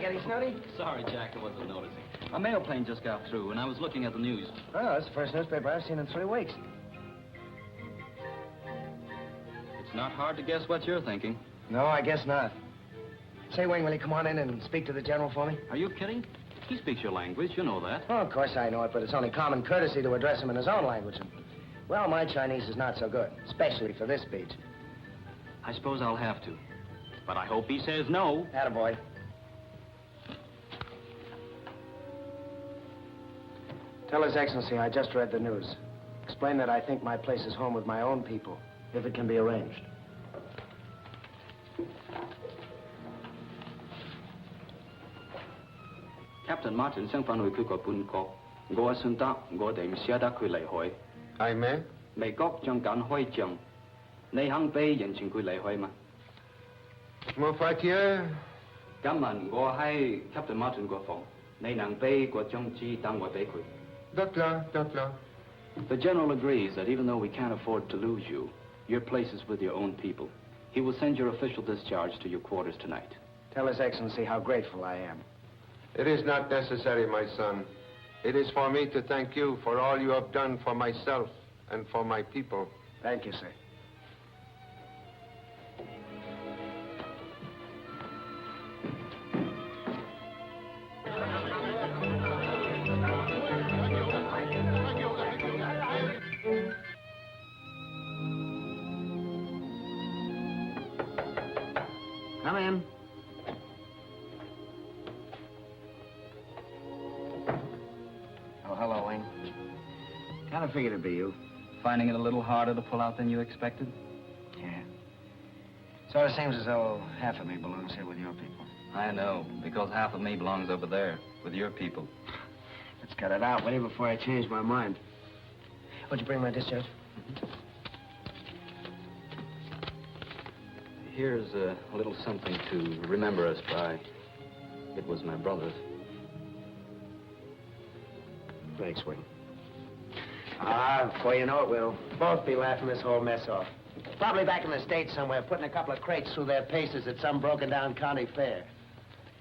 getting snooty? Sorry, Jack, I wasn't noticing. A mail plane just got through, and I was looking at the news. Oh, that's the first newspaper I've seen in 3 weeks. It's not hard to guess what you're thinking. No, I guess not. Say, Wing, will you come on in and speak to the general for me? Are you kidding? He speaks your language, you know that. Oh, of course I know it, but it's only common courtesy to address him in his own language. And, well, my Chinese is not so good, especially for this speech. I suppose I'll have to. But I hope he says no. Attaboy. Tell His Excellency I just read the news. Explain that I think my place is home with my own people, if it can be arranged. Captain Martin 相反去佢個本國，我信得我哋唔捨得佢離開。係咩？美國將緊開仗，你肯俾人情佢離開嗎？冇法子啊！今日我喺 Captain Martin 個房，你能俾個張紙等我俾佢？得啦，得啦。The general agrees that even though we can't afford to lose you, your place is with your own people. He will send your official discharge to your quarters tonight. Tell His Excellency how grateful I am. It is not necessary, my son. It is for me to thank you for all you have done for myself and for my people. Thank you, sir. Come in. Oh, hello, Wayne. Kind of figured it'd be you. Finding it a little harder to pull out than you expected? Yeah. Sort of seems as though half of me belongs here with your people. I know, because half of me belongs over there with your people. Let's cut it out, will you, before I change my mind. Would you bring my discharge? Here's a little something to remember us by. It was my brother's. Thanks, Wing. Before you know it, we'll both be laughing this whole mess off. Probably back in the States somewhere, putting a couple of crates through their paces at some broken-down county fair.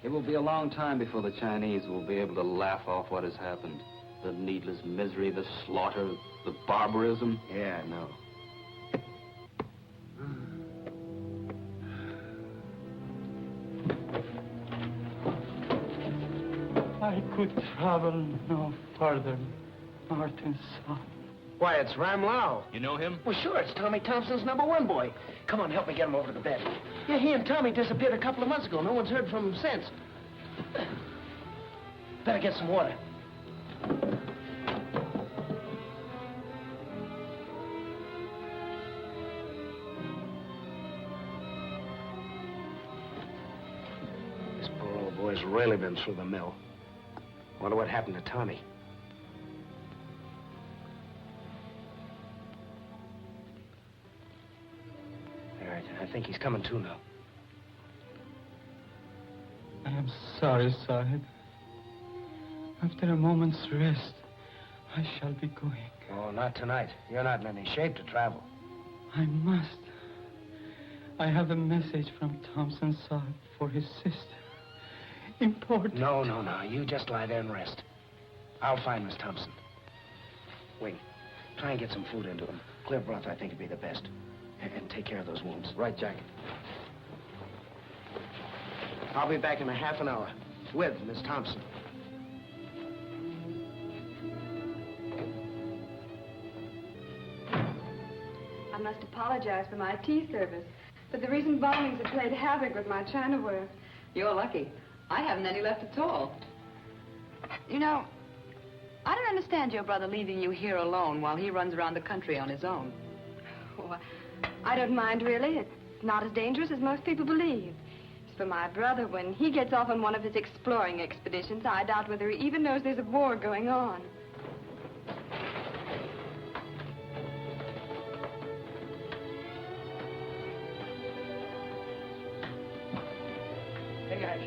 It will be a long time before the Chinese will be able to laugh off what has happened. The needless misery, the slaughter, the barbarism. Yeah, I know. I could travel no further, Martin's son. Why, it's Ram Lau. You know him? Well, sure, it's Tommy Thompson's #1 boy. Come on, help me get him over to the bed. Yeah, he and Tommy disappeared a couple of months ago. No one's heard from him since. Better get some water. This poor old boy's really been through the mill. Wonder what happened to Tommy. All right, I think he's coming to now. I am sorry, Sahib. After a moment's rest, I shall be going. Oh, not tonight. You're not in any shape to travel. I must. I have a message from Thompson Sahib for his sister. Important. No. You just lie there and rest. I'll find Miss Thompson. Wing, try and get some food into him. Clear broth, I think, would be the best. And take care of those wounds. Right, Jack. I'll be back in a half an hour with Miss Thompson. I must apologize for my tea service, but the recent bombings have played havoc with my chinaware. You're lucky. I haven't any left at all. You know, I don't understand your brother leaving you here alone while he runs around the country on his own. Oh, I don't mind, really. It's not as dangerous as most people believe. As for my brother, when he gets off on one of his exploring expeditions, I doubt whether he even knows there's a war going on. Hey, guys.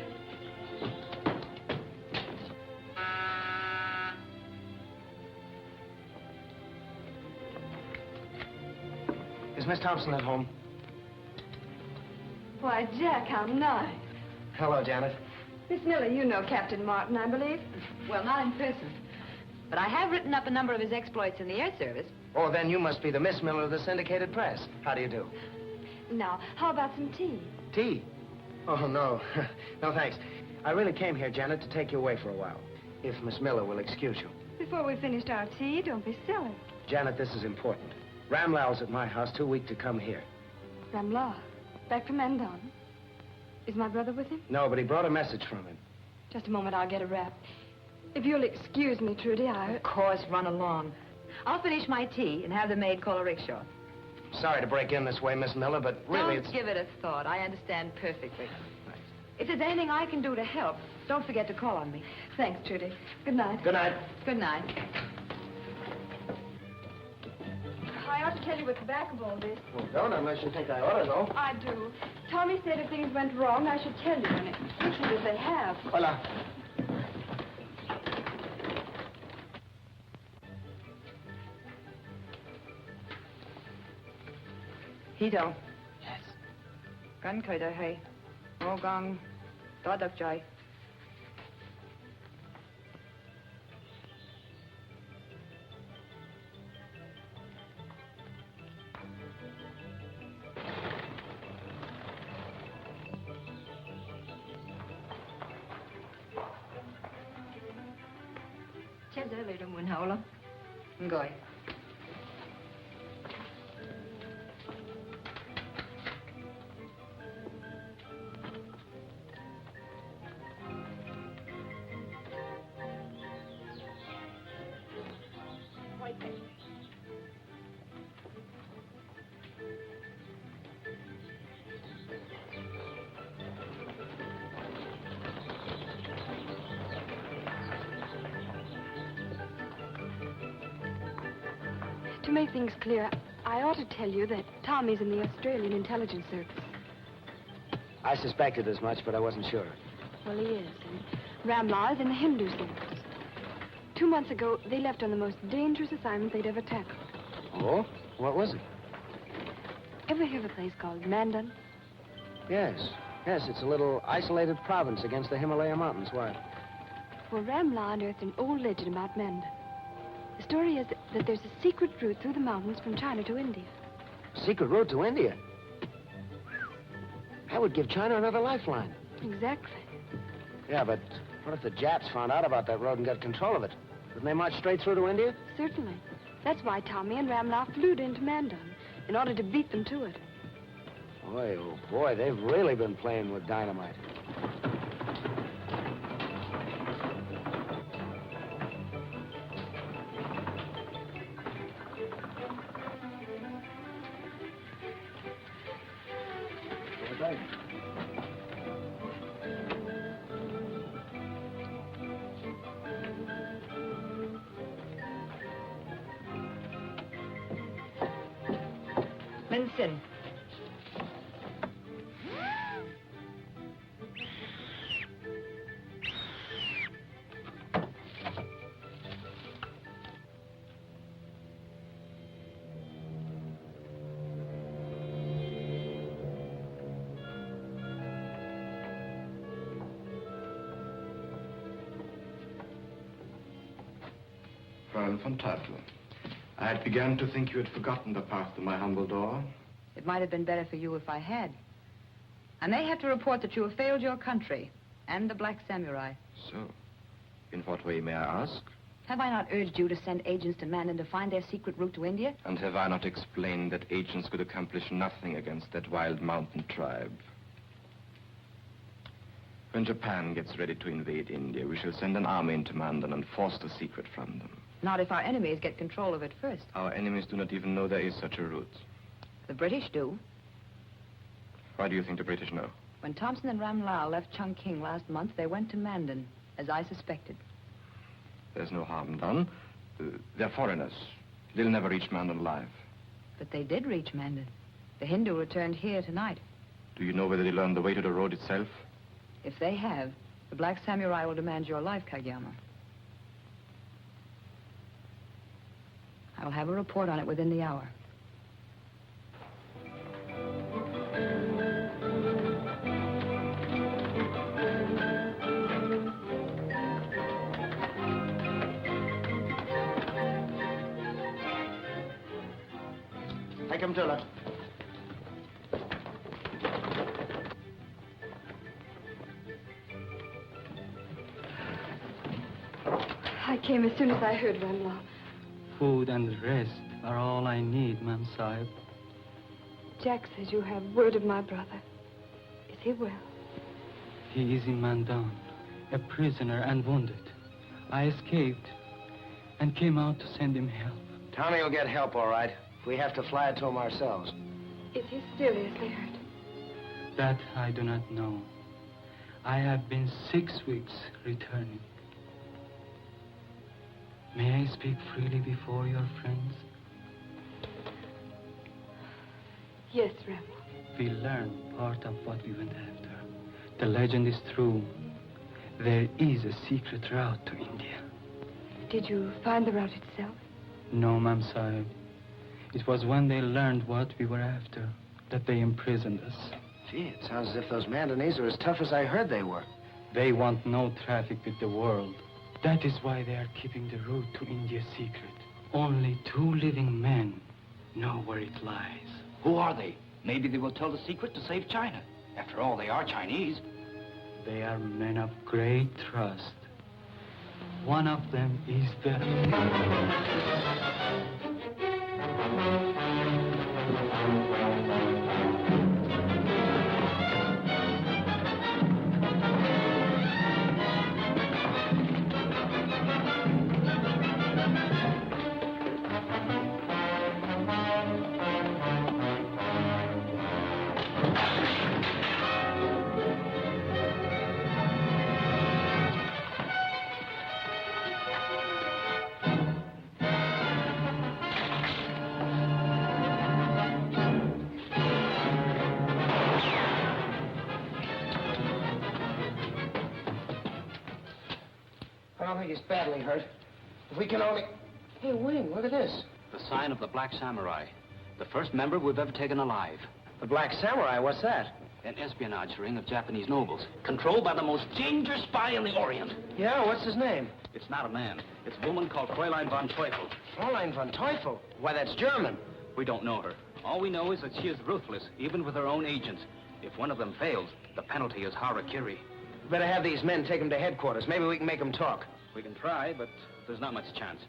Is Miss Thompson at home? Why, Jack, how nice. Hello, Janet. Miss Miller, you know Captain Martin, I believe. Well, not in person. But I have written up a number of his exploits in the air service. Oh, then you must be the Miss Miller of the syndicated press. How do you do? Now, how about some tea? Tea? Oh, no. No, thanks. I really came here, Janet, to take you away for a while. If Miss Miller will excuse you. Before we finished our tea, don't be silly. Janet, this is important. Ramlal's at my house, too weak to come here. Ramla, back from Mandon. Is my brother with him? No, but he brought a message from him. Just a moment, I'll get a wrap. If you'll excuse me, Trudy, Of course, run along. I'll finish my tea and have the maid call a rickshaw. Sorry to break in this way, Miss Miller, but really Don't give it a thought. I understand perfectly. If there's anything I can do to help, don't forget to call on me. Thanks, Trudy. Good night. Good night. Good night. I ought to tell you what's back of all this. Well, don't unless you think I ought to know. I do. Tommy said if things went wrong, I should tell you, and it quickly as they have. Hola. Hito. Yes. Gan khởi đời hay. Ngô gong. Đó đập trời. Chắc giờ lại đông buồn hậu lắm. Gọi. To make things clear, I ought to tell you that Tommy's in the Australian Intelligence Service. I suspected as much, but I wasn't sure. Well, he is, and Ramla is in the Hindu Service. 2 months ago, they left on the most dangerous assignment they'd ever tackled. Oh? What was it? Ever hear of a place called Mandon? Yes. Yes, it's a little isolated province against the Himalaya Mountains. Why? Well, Ramla unearthed an old legend about Mandon. The story is that there's a secret route through the mountains from China to India. Secret road to India? That would give China another lifeline. Exactly. Yeah, but what if the Japs found out about that road and got control of it? Wouldn't they march straight through to India? Certainly. That's why Tommy and Ramla flew into Mandon, in order to beat them to it. Boy, oh boy, they've really been playing with dynamite. Minson. Fräulein von Teufel, I had begun to think you had forgotten the path to my humble door. It might have been better for you if I had. I may have to report that you have failed your country and the Black Samurai. So, in what way, may I ask? Have I not urged you to send agents to Mandon to find their secret route to India? And have I not explained that agents could accomplish nothing against that wild mountain tribe? When Japan gets ready to invade India, we shall send an army into Mandon and force the secret from them. Not if our enemies get control of it first. Our enemies do not even know there is such a route. The British do. Why do you think the British know? When Thompson and Ramlal left Chungking last month, they went to Mandon, as I suspected. There's no harm done. They're foreigners. They'll never reach Mandon alive. But they did reach Mandon. The Hindu returned here tonight. Do you know whether they learned the way to the road itself? If they have, the Black Samurai will demand your life, Kageyama. I will have a report on it within the hour. Take him, Tula. I came as soon as I heard Ramlaw. Food and rest are all I need, Ma'am Sahib. Jack says you have word of my brother. Is he well? He is in Mandon, a prisoner and wounded. I escaped and came out to send him help. Tommy will get help, all right. If we have to fly it to him ourselves. Is he seriously hurt? That I do not know. I have been 6 weeks returning. May I speak freely before your friends? Yes, Ramlaw. We learned part of what we went after. The legend is true. There is a secret route to India. Did you find the route itself? No, Ma'am Sahib. It was when they learned what we were after that they imprisoned us. Gee, it sounds as if those Mandonese are as tough as I heard they were. They want no traffic with the world. That is why they are keeping the route to India secret. Only 2 living men know where it lies. Who are they? Maybe they will tell the secret to save China. After all, they are Chinese. They are men of great trust. One of them is the... I don't think he's badly hurt. If we can only... Hey, Wing, look at this. The sign of the Black Samurai. The first member we've ever taken alive. The Black Samurai, what's that? An espionage ring of Japanese nobles, controlled by the most dangerous spy in the Orient. Yeah, what's his name? It's not a man. It's a woman called Fräulein von Teufel. Fräulein von Teufel. Why, that's German. We don't know her. All we know is that she is ruthless, even with her own agents. If one of them fails, the penalty is harakiri. Better have these men take him to headquarters. Maybe we can make them talk. We can try, but there's not much chance.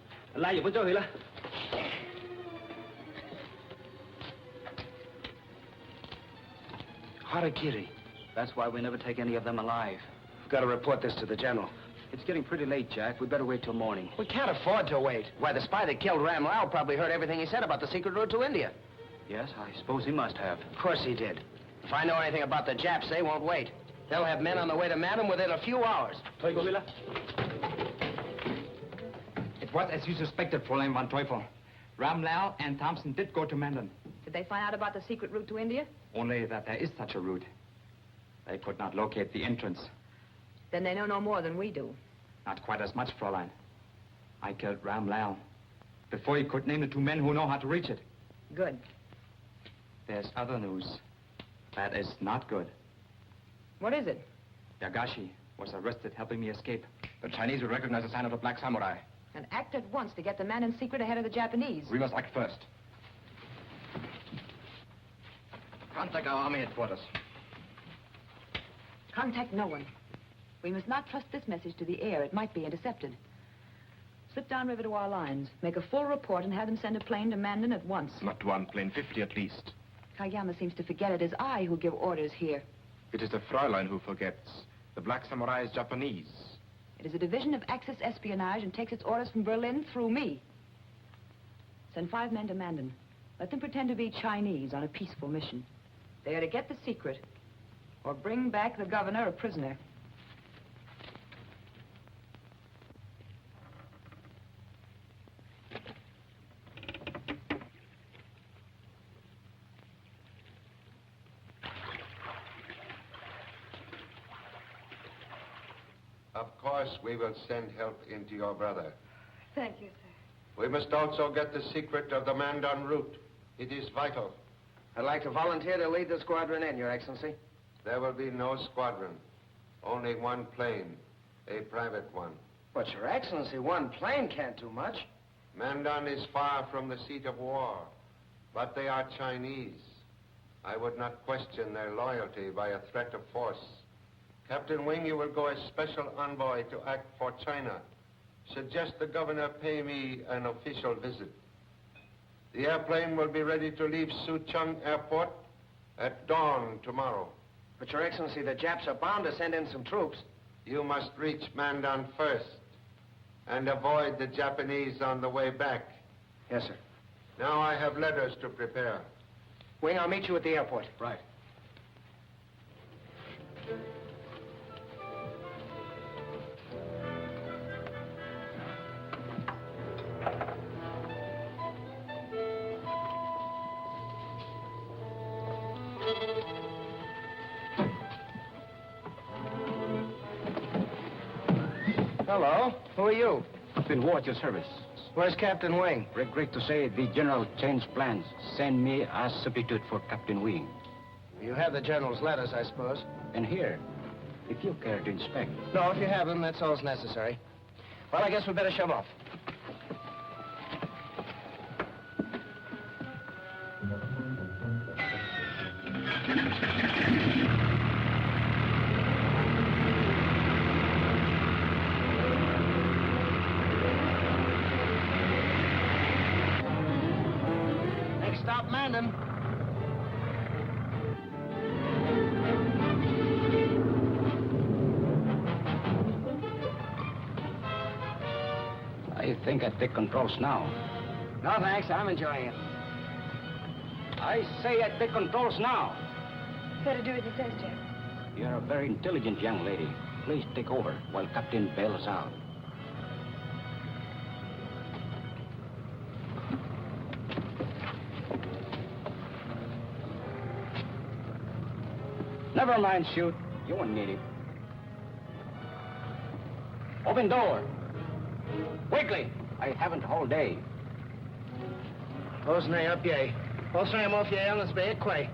Harakiri. That's why we never take any of them alive. We've got to report this to the general. It's getting pretty late, Jack. We better wait till morning. We can't afford to wait. Why, the spy that killed Ram Lal probably heard everything he said about the secret route to India. Yes, I suppose he must have. Of course he did. If I know anything about the Japs, they won't wait. They'll have men on the way to Mandon within a few hours. It was as you suspected, Fräulein von Teufel. Ram Lal and Thompson did go to Mandon. Did they find out about the secret route to India? Only that there is such a route. They could not locate the entrance. Then they know no more than we do. Not quite as much, Fräulein. I killed Ram Lal before he could name the 2 men who know how to reach it. Good. There's other news. That is not good. What is it? Yagashi was arrested helping me escape. The Chinese will recognize the sign of the Black Samurai. And act at once to get the man in secret ahead of the Japanese. We must act first. Contact our army headquarters. Contact no one. We must not trust this message to the air. It might be intercepted. Slip downriver to our lines. Make a full report and have them send a plane to Mandon at once. Not 1 plane, 50 at least. Kageyama seems to forget it is I who give orders here. It is the Fräulein who forgets. The Black Samurai is Japanese. It is a division of Axis espionage and takes its orders from Berlin through me. Send 5 men to Mandon. Let them pretend to be Chinese on a peaceful mission. They are to get the secret or bring back the governor a prisoner. Of course, we will send help into your brother. Thank you, sir. We must also get the secret of the Mandon route. It is vital. I'd like to volunteer to lead the squadron in, Your Excellency. There will be no squadron. Only 1 plane. A private one. But, Your Excellency, 1 plane can't do much. Mandon is far from the seat of war. But they are Chinese. I would not question their loyalty by a threat of force. Captain Wing, you will go as special envoy to act for China. Suggest the governor pay me an official visit. The airplane will be ready to leave Suchong Airport at dawn tomorrow. But, Your Excellency, the Japs are bound to send in some troops. You must reach Mandon first and avoid the Japanese on the way back. Yes, sir. Now I have letters to prepare. Wing, I'll meet you at the airport. Right. Hello. Who are you? Been war at your service. Where's Captain Wing? Regret to say the general changed plans. Send me as substitute for Captain Wing. You have the general's letters, I suppose. And here, if you care to inspect. No, if you have them, that's all's necessary. Well, I guess we better shove off. Next stop, Mandon. I think I take controls now. No, thanks. I'm enjoying it. I say I take controls now. Better do as he says, Jack. You're a very intelligent young lady. Please take over while Captain bails out. Never mind, shoot. You won't need it. Open door. Quickly. I haven't all day. Hos nej upp jag. Hos nej må fjällen spela kvar.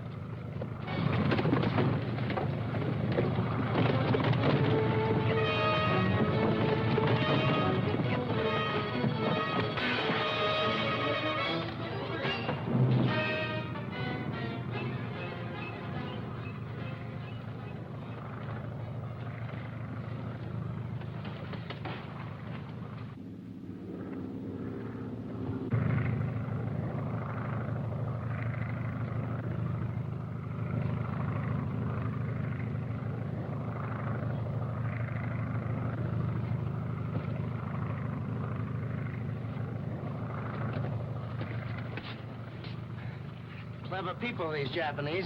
Clever people, these Japanese,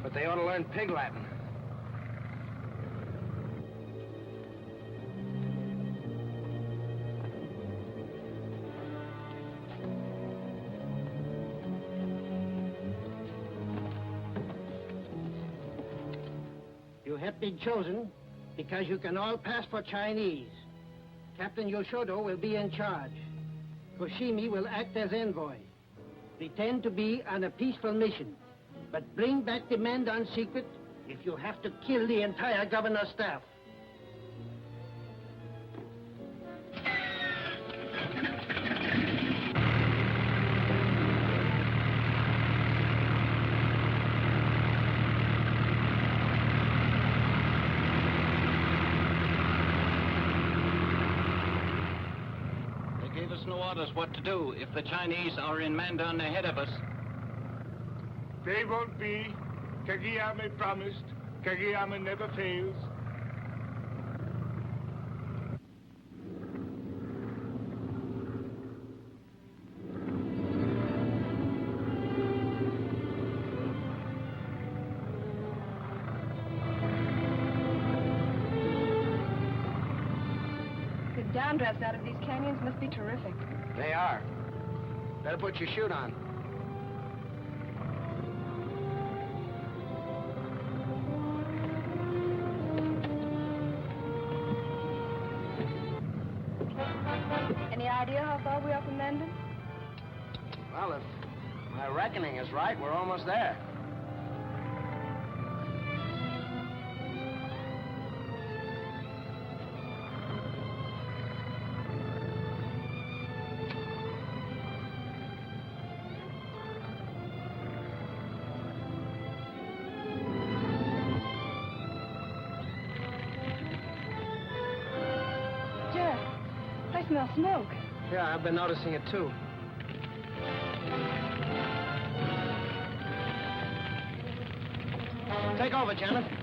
but they ought to learn pig Latin. You have been chosen because you can all pass for Chinese. Captain Yoshodo will be in charge. Koshimi will act as envoy. Pretend to be on a peaceful mission, but bring back the Mandon secret if you have to kill the entire governor's staff. They gave us no orders what to do if the Chinese are in Mandon ahead of us. They won't be. Kageyama promised. Kageyama never fails. The downdrafts out of these canyons must be terrific. They are. Better put your chute on. Any idea how far we are from Mandon? Well, if my reckoning is right, we're almost there. smell smoke. Yeah, I've been noticing it, too. Take over, Janet.